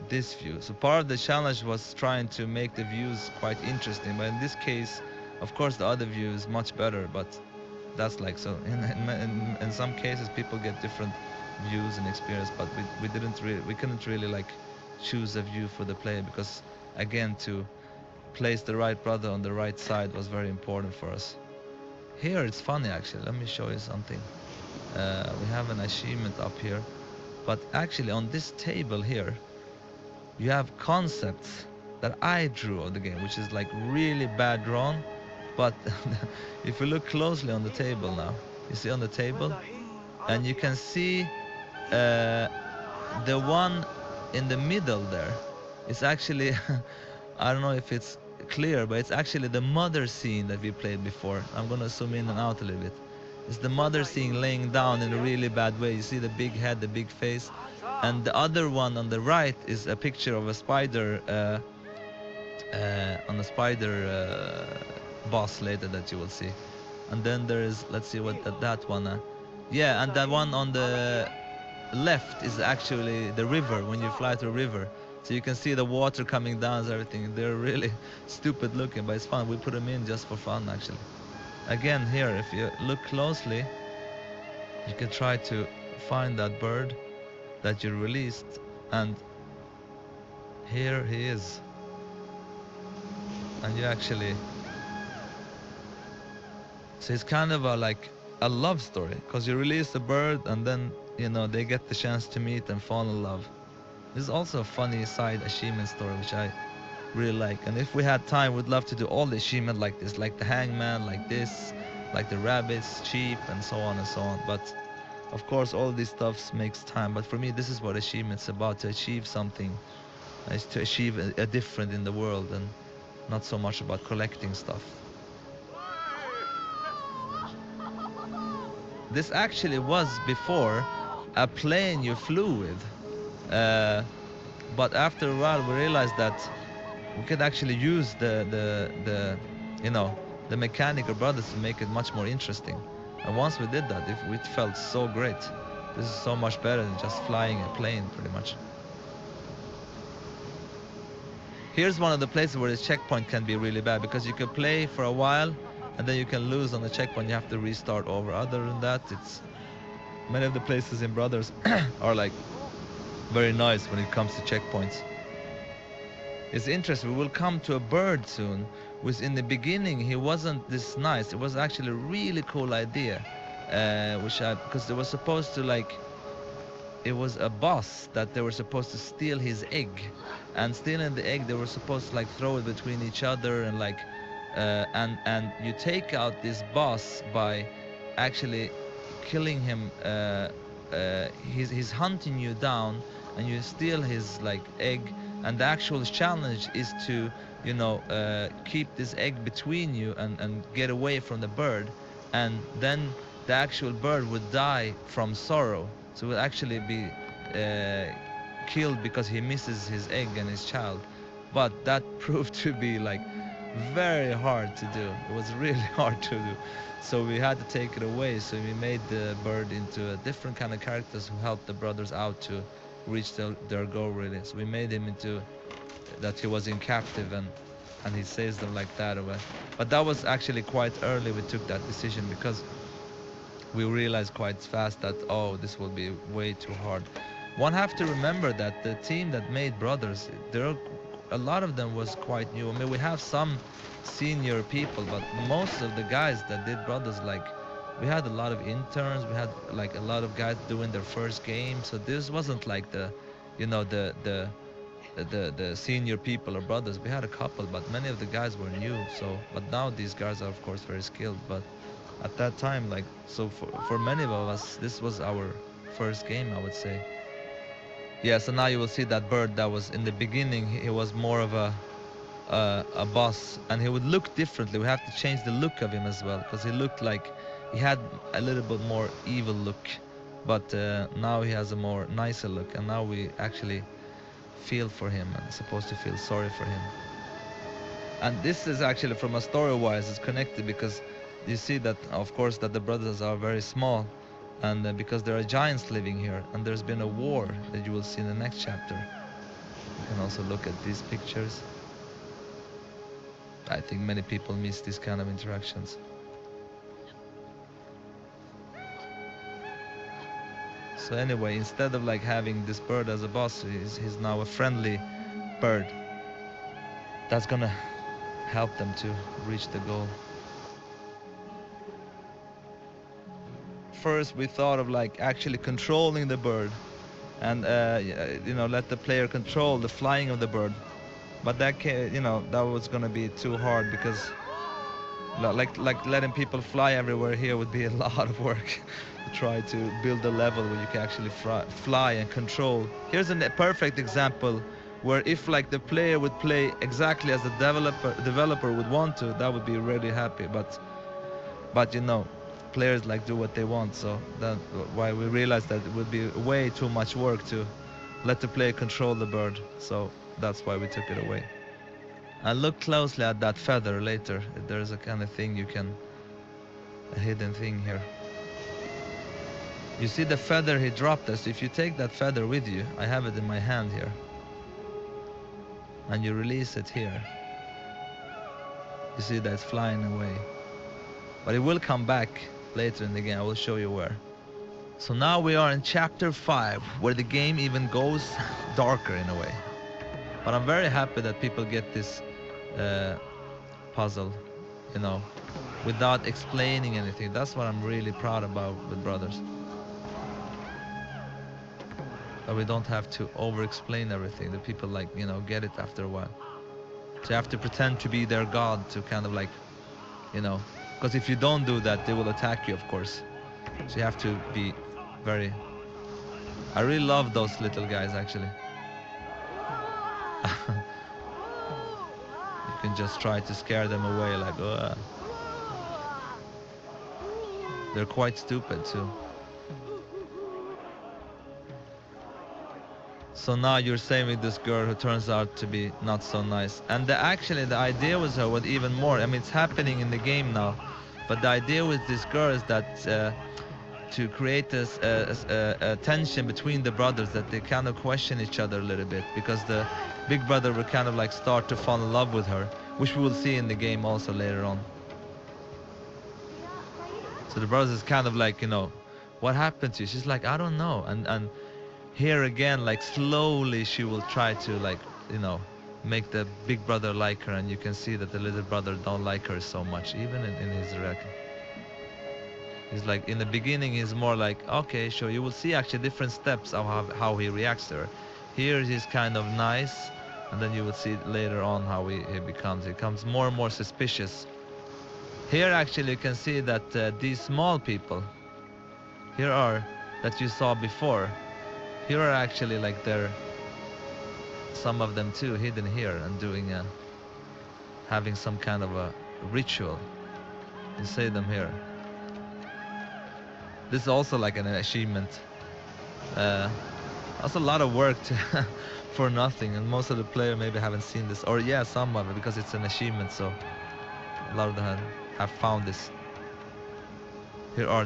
this view. So part of the challenge was trying to make the views quite interesting, but in this case, of course, the other view is much better. But that's like, so in some cases people get different views and experience, but we couldn't really like choose a view for the player, because again, to place the right brother on the right side was very important for us. Here it's funny actually, let me show you something. We have an achievement up here, but actually on this table here you have concepts that I drew of the game, which is like really bad drawn. But if you look closely on the table now, you see on the table, and you can see the one in the middle there is actually I don't know if it's clear, but it's actually the mother scene that we played before. I'm gonna zoom in and out a little bit. It's the mother scene laying down in a really bad way. You see the big head, the big face, and the other one on the right is a picture of a spider on a spider boss later that you will see. And then there is, let's see what that one yeah, and that one on the left is actually the river, when you fly to a river. So you can see the water coming down and everything. They're really stupid looking, but it's fun. We put them in just for fun actually. Again, here, if you look closely, you can try to find that bird that you released, and here he is. And you actually, so it's kind of like a love story, because you release the bird and then, you know, they get the chance to meet and fall in love. This is also a funny side achievement story which I really like, and if we had time, we'd love to do all the achievement like this, like the hangman, like this, like the rabbits, sheep, and so on and so on. But of course all these stuffs makes time, but for me this is what achievement's about, to achieve something, is to achieve a different in the world, and not so much about collecting stuff. This actually was before a plane you flew with, but after a while we realized that we could actually use the you know, the mechanical brothers to make it much more interesting. And once we did that, it felt so great. This is so much better than just flying a plane, pretty much. Here's one of the places where the checkpoint can be really bad, because you can play for a while and then you can lose on the checkpoint. You have to restart over. Other than that, it's many of the places in Brothers are like very nice when it comes to checkpoints. It's interesting, we will come to a bird soon, which in the beginning he wasn't this nice. It was actually a really cool idea, because it was supposed to like it was a boss that they were supposed to steal his egg, and stealing the egg they were supposed to like throw it between each other, and like and you take out this boss by actually killing him. He's hunting you down, and you steal his like egg, and the actual challenge is to, you know, keep this egg between you and get away from the bird, and then the actual bird would die from sorrow, so it will actually be killed because he misses his egg and his child. But that proved to be like very hard to do. It was really hard to do, so we had to take it away. So we made the bird into a different kind of characters who helped the brothers out to reach their goal, really. So we made him into that he was in captive, and he saves them like that away. But that was actually quite early we took that decision, because we realized quite fast that, oh, this will be way too hard. One have to remember that the team that made Brothers, a lot of them was quite new. I mean, we have some senior people, but most of the guys that did Brothers, like, we had a lot of interns, we had like a lot of guys doing their first game, so this wasn't like the, you know, the senior people or Brothers. We had a couple, but many of the guys were new. So, but now these guys are of course very skilled, but at that time, like, so for many of us, this was our first game, I would say. Yeah, so now you will see that bird that was in the beginning, he was more of a boss, and he would look differently. We have to change the look of him as well, because he looked like he had a little bit more evil look, but now he has a more nicer look, and now we actually feel for him and supposed to feel sorry for him. And this is actually, from a story-wise, it's connected, because you see that, of course, that the brothers are very small, and because there are giants living here, and there's been a war that you will see in the next chapter. You can also look at these pictures. I think many people miss these kind of interactions. So anyway, instead of like having this bird as a boss, he's now a friendly bird that's gonna help them to reach the goal. First we thought of like actually controlling the bird, and you know, let the player control the flying of the bird, but that you know, that was gonna be too hard, because like letting people fly everywhere here would be a lot of work. To try to build a level where you can actually fly and control. Here's a perfect example where if like the player would play exactly as the developer would want to, that would be really happy, but you know, players like do what they want, so that's why we realized that it would be way too much work to let the player control the bird, so that's why we took it away. And look closely at that feather later. There's a kind of thing you can, a hidden thing here. You see the feather he dropped us. If you take that feather with you, I have it in my hand here, and you release it here, you see that it's flying away, but it will come back later in the game. I will show you where. So now we are in chapter 5, where the game even goes darker in a way, but I'm very happy that people get this puzzle, you know, without explaining anything. That's what I'm really proud about with Brothers, that we don't have to over-explain everything, that people, like, you know, get it after a while. So you have to pretend to be their god to kind of like, you know, because if you don't do that, they will attack you, of course. So you have to be very... I really love those little guys, actually. You can just try to scare them away, like, ugh. They're quite stupid too. So now you're saving this girl who turns out to be not so nice. And actually the idea with her was even more, I mean, it's happening in the game now, but the idea with this girl is that to create this a tension between the brothers, that they kind of question each other a little bit, because the big brother will kind of like start to fall in love with her, which we will see in the game also later on. So the brothers is kind of like, you know, what happened to you? She's like, I don't know. And here again, like, slowly she will try to, like, you know, make the big brother like her, and you can see that the little brother don't like her so much, even in his record. He's like, in the beginning, he's more like, okay, sure. You will see actually different steps of how he reacts to her. Here, he's kind of nice, and then you will see later on how he becomes more and more suspicious. Here, actually, you can see that these small people, here are, that you saw before, here are actually like some of them too, hidden here and doing having some kind of a ritual. You see them here. This is also like an achievement. That's a lot of work to for nothing, and most of the players maybe haven't seen this, or yeah, some of it, because it's an achievement, so a lot of them have found this. Here are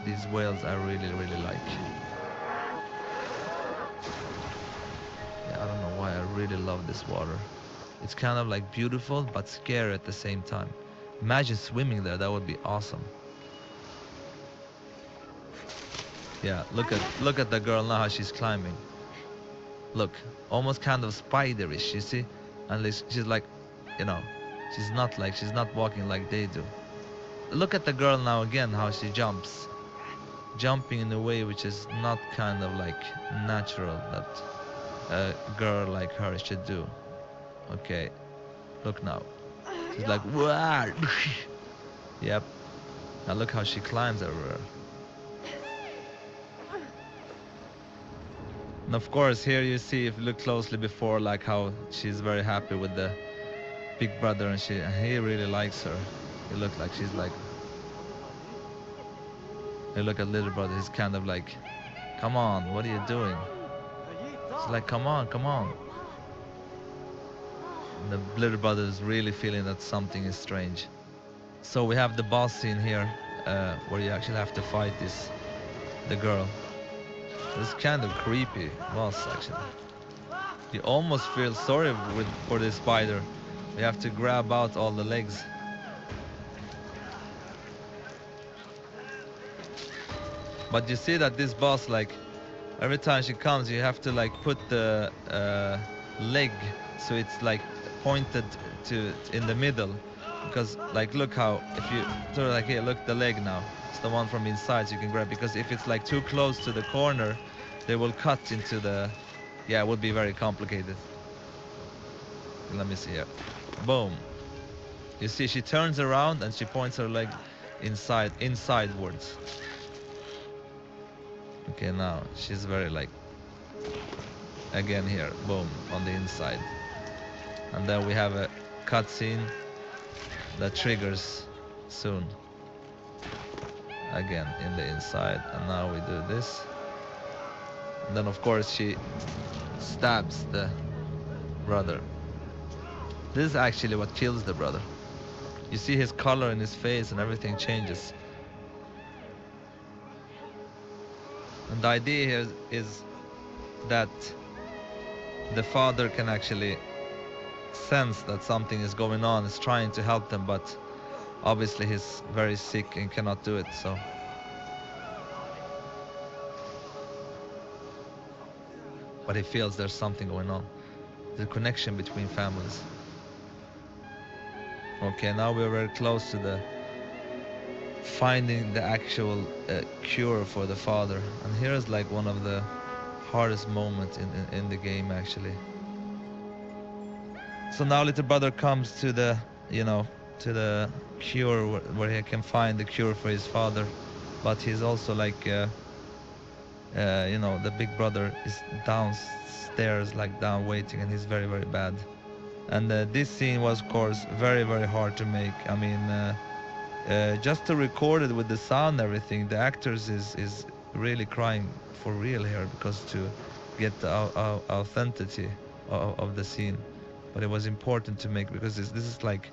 these whales I really like. Yeah, I don't know why I really love this water. It's kind of like beautiful but scary at the same time. Imagine swimming there, that would be awesome. Yeah, look at the girl now, how she's climbing. Look, almost kind of spiderish, you see? And she's like, you know, she's not walking like they do. Look at the girl now again, how she jumps. Jumping in a way which is not kind of like natural that a girl like her should do. Okay, look now. She's like, wow. Yep. Now look how she climbs everywhere. And of course, here you see, if you look closely before, like how she's very happy with the big brother, and he really likes her. You look like she's like. You look at little brother. He's kind of like, come on, what are you doing? She's like, come on, come on. And the little brother is really feeling that something is strange. So we have the boss scene here, where you actually have to fight the girl. It's kind of creepy boss, actually. You almost feel sorry for the spider. You have to grab out all the legs. But you see that this boss, like, every time she comes, you have to like put the leg so it's like pointed to in the middle. Because like, look how, if you sort of like, here, look, the leg now. It's the one from inside, so you can grab, because if it's like too close to the corner, they will cut into the, yeah, it would be very complicated. Let me see here. Boom. You see, she turns around and she points her leg insidewards. Okay, now she's very like, again here, boom, on the inside. And then we have a cutscene that triggers soon. Again in the inside, and now we do this. And then of course she stabs the brother. This is actually what kills the brother. You see his color in his face and everything changes. And the idea here is that the father can actually sense that something is going on, is trying to help them, but obviously he's very sick and cannot do it, so. But he feels there's something going on. The connection between families. Okay, now we're very close to the finding the actual cure for the father. And here is like one of the hardest moments in the game, actually. So now little brother comes to the, you know, to the cure where he can find the cure for his father. But he's also like, you know, the big brother is downstairs, like down waiting, and he's very, very bad. And this scene was, of course, very, very hard to make. I mean, just to record it with the sound and everything, the actors is really crying for real here, because to get the authenticity of the scene. But it was important to make, because this is like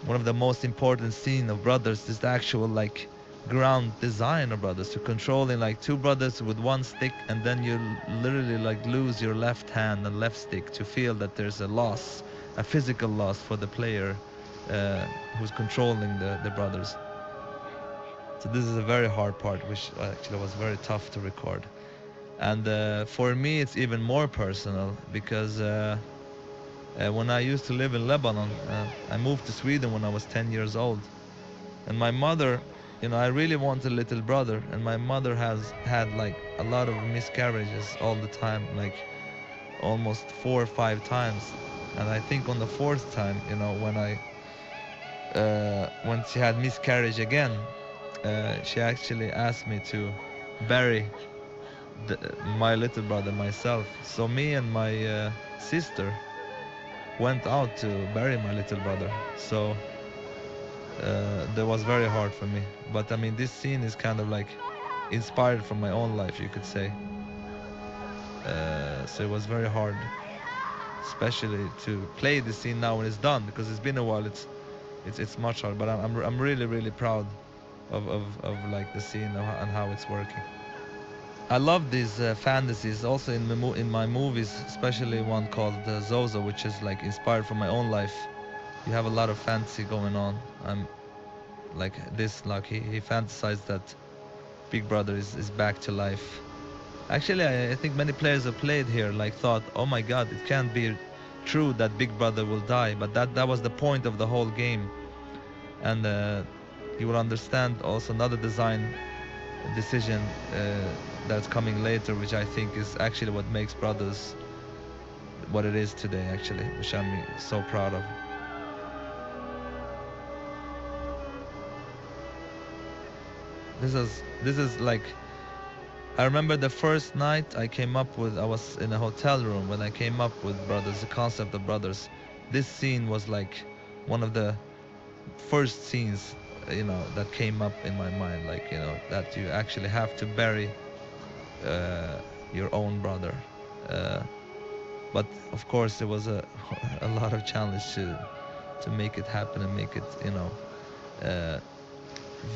one of the most important scene of brothers. This is the actual like ground design of brothers, to controlling like two brothers with one stick, and then you literally like lose your left hand and left stick, to feel that there's a loss, a physical loss for the player who's controlling the brothers. So this is a very hard part, which actually was very tough to record. And for me it's even more personal, because when I used to live in Lebanon, I moved to Sweden when I was 10 years old. And my mother, I really want a little brother, and my mother has had like a lot of miscarriages all the time, like almost 4 or 5 times. And I think on the fourth time, when she had miscarriage again, she actually asked me to bury my little brother myself. So me and my sister went out to bury my little brother. So that was very hard for me. But I mean, this scene is kind of like inspired from my own life, you could say. So it was very hard, especially to play the scene now when it's done, because it's been a while. It's much harder. But I'm really proud of like the scene and how it's working. I love these fantasies also in my movies, especially one called Zozo, which is like inspired from my own life. You have a lot of fantasy going on. I'm like this, like he fantasized that Big Brother is back to life. Actually, I think many players have played here like thought, oh my God, it can't be true that Big Brother will die, but that was the point of the whole game. And you will understand also another design decision that's coming later, which I think is actually what makes Brothers what it is today, actually, which I'm so proud of. This is like, I remember the first night I was in a hotel room when I came up with Brothers, the concept of Brothers. This scene was like one of the first scenes, that came up in my mind, like, that you actually have to bury your own brother. But of course, it was a a lot of challenge to make it happen and make it, uh,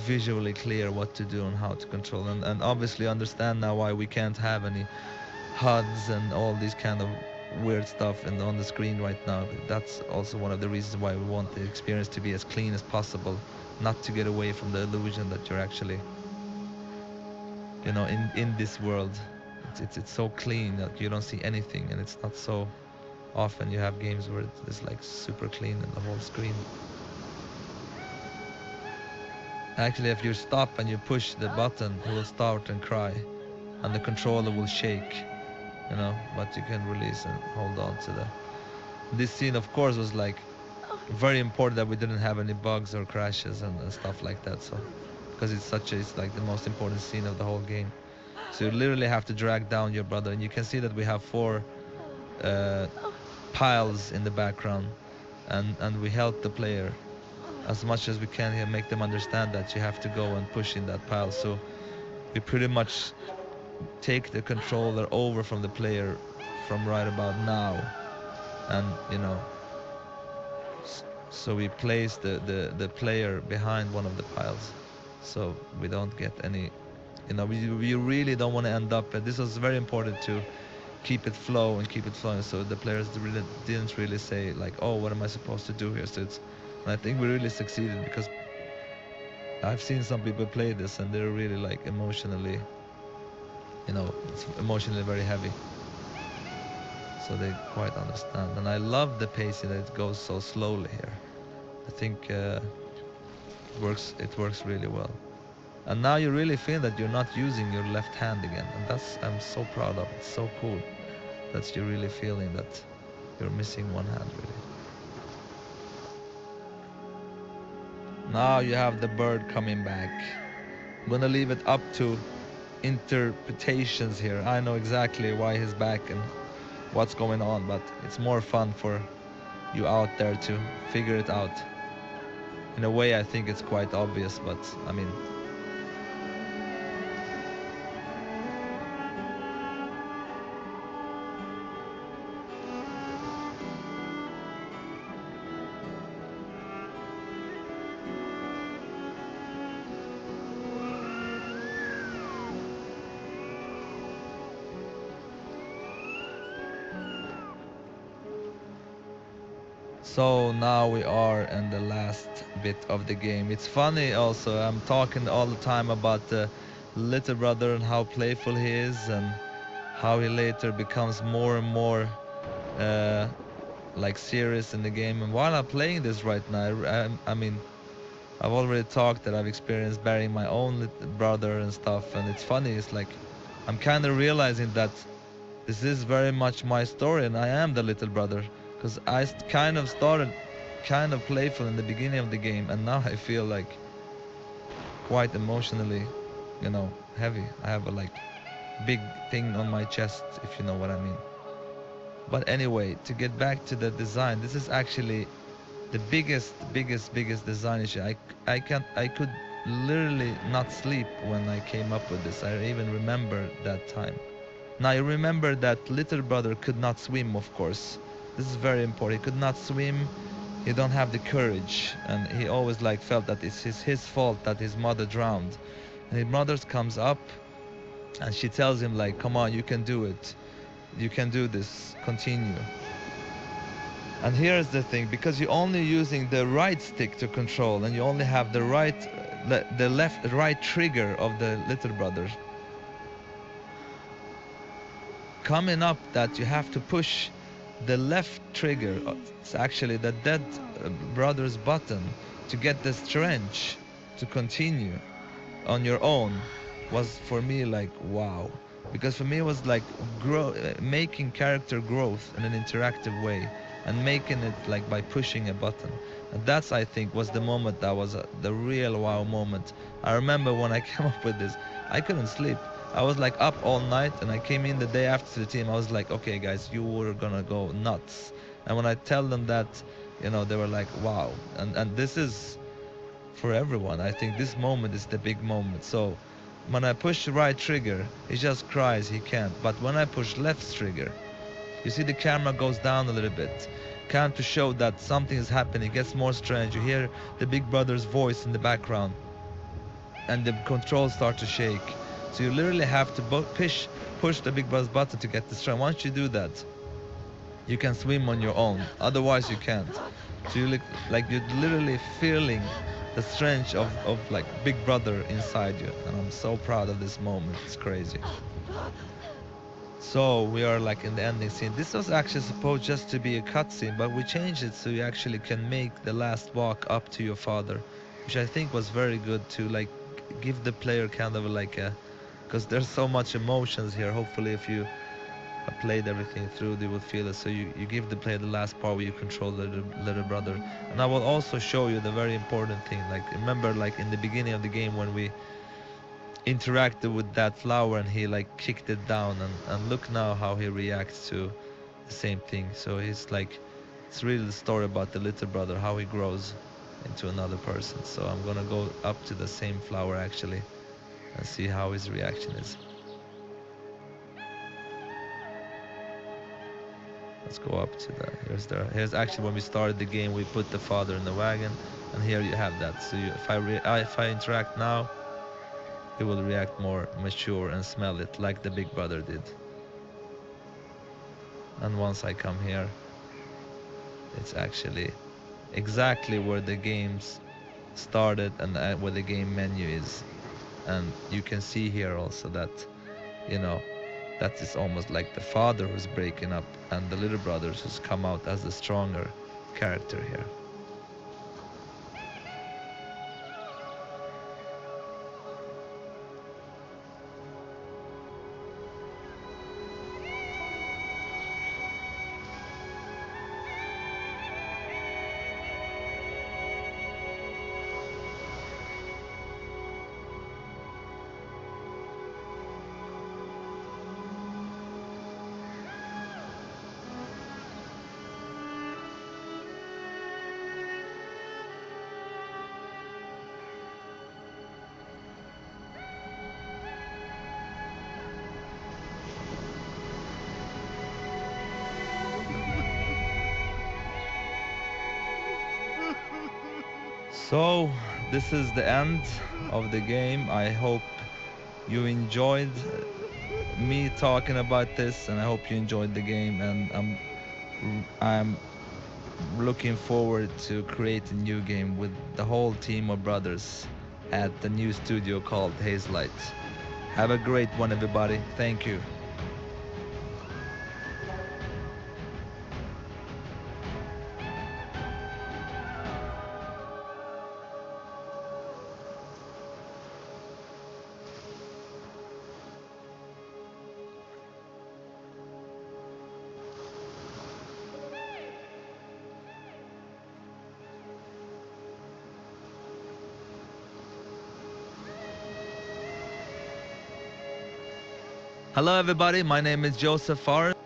visually clear what to do and how to control, and obviously understand now why we can't have any HUDs and all these kind of weird stuff on the screen right now. That's also one of the reasons why we want the experience to be as clean as possible, not to get away from the illusion that you're actually, in this world. It's so clean that you don't see anything, and it's not so often you have games where it's like super clean in the whole screen. Actually, if you stop and you push the button, it will start and cry, and the controller will shake, but you can release and hold on to the. This scene, of course, was like very important that we didn't have any bugs or crashes and stuff like that. So, because it's like the most important scene of the whole game. So you literally have to drag down your brother, and you can see that we have 4 piles in the background, and we help the player as much as we can here, make them understand that you have to go and push in that pile. So we pretty much take the controller over from the player from right about now, and so we place the player behind one of the piles, so we don't get any, we really don't want to end up, this was very important to keep it flow and keep it flowing, so the players didn't really say like, oh, what am I supposed to do here? So and I think we really succeeded, because I've seen some people play this and they're really like emotionally, it's emotionally very heavy. So they quite understand. And I love the pacing that it goes so slowly here. I think it works really well. And now you really feel that you're not using your left hand again. And I'm so proud of. It's so cool that you're really feeling that you're missing one hand, really. Now you have the bird coming back. I'm gonna leave it up to interpretations here. I know exactly why he's back and what's going on, but it's more fun for you out there to figure it out. In a way, I think it's quite obvious, but I mean, so now we are in the last bit of the game. It's funny also, I'm talking all the time about the little brother and how playful he is and how he later becomes more and more like serious in the game. And while I'm playing this right now, I mean, I've already talked that I've experienced burying my own brother and stuff, and it's funny. It's like I'm kind of realizing that this is very much my story, and I am the little brother, because kind of started kind of playful in the beginning of the game, and now I feel like quite emotionally, heavy. I have a like big thing on my chest, if you know what I mean. But anyway, to get back to the design, this is actually the biggest design issue. I could literally not sleep when I came up with this. I even remember that time. Now I remember that little brother could not swim, of course. This is very important. He could not swim. He don't have the courage, and he always like felt that it's his fault that his mother drowned. And his mother comes up, and she tells him like, "Come on, you can do it. You can do this. Continue." And here's the thing, because you're only using the right stick to control, and you only have the right trigger of the little brother. Coming up that you have to push the left trigger, it's actually the dead brother's button, to get the strength to continue on your own, was for me like wow. Because for me it was like making character growth in an interactive way, and making it like by pushing a button. And that's, I think, was the moment that was the real wow moment. I remember when I came up with this, I couldn't sleep. I was like up all night, and I came in the day after the team. I was like, okay guys, you were gonna go nuts. And when I tell them that, they were like, wow. And this is for everyone. I think this moment is the big moment. So when I push the right trigger, he just cries, he can't. But when I push left trigger, you see the camera goes down a little bit, kind of to show that something is happening. It gets more strange. You hear the big brother's voice in the background, and the controls start to shake. So you literally have to push the big brother's button to get the strength. Once you do that, you can swim on your own. Otherwise, you can't. So you look like you're literally feeling the strength of like Big Brother inside you. And I'm so proud of this moment. It's crazy. So we are like in the ending scene. This was actually supposed just to be a cutscene, but we changed it so you actually can make the last walk up to your father, which I think was very good to like give the player kind of like a, because there's so much emotions here. Hopefully if you have played everything through, they will feel it. So you give the player the last part where you control the little brother. And I will also show you the very important thing. Like remember, like in the beginning of the game when we interacted with that flower and he like kicked it down, and look now how he reacts to the same thing. So he's like, it's really the story about the little brother, how he grows into another person. So I'm gonna go up to the same flower actually and see how his reaction is. Let's go up to the, here's actually when we started the game, we put the father in the wagon, and here you have that. So if I interact now, he will react more mature and smell it like the big brother did. And once I come here, it's actually exactly where the games started and where the game menu is. And you can see here also that, that is almost like the father who's breaking up and the little brothers who's come out as the stronger character here. So this is the end of the game. I hope you enjoyed me talking about this, and I hope you enjoyed the game, and I'm looking forward to create a new game with the whole team of brothers at the new studio called Hazelight. Have a great one, everybody. Thank you. Hello everybody, my name is Joseph Forrest.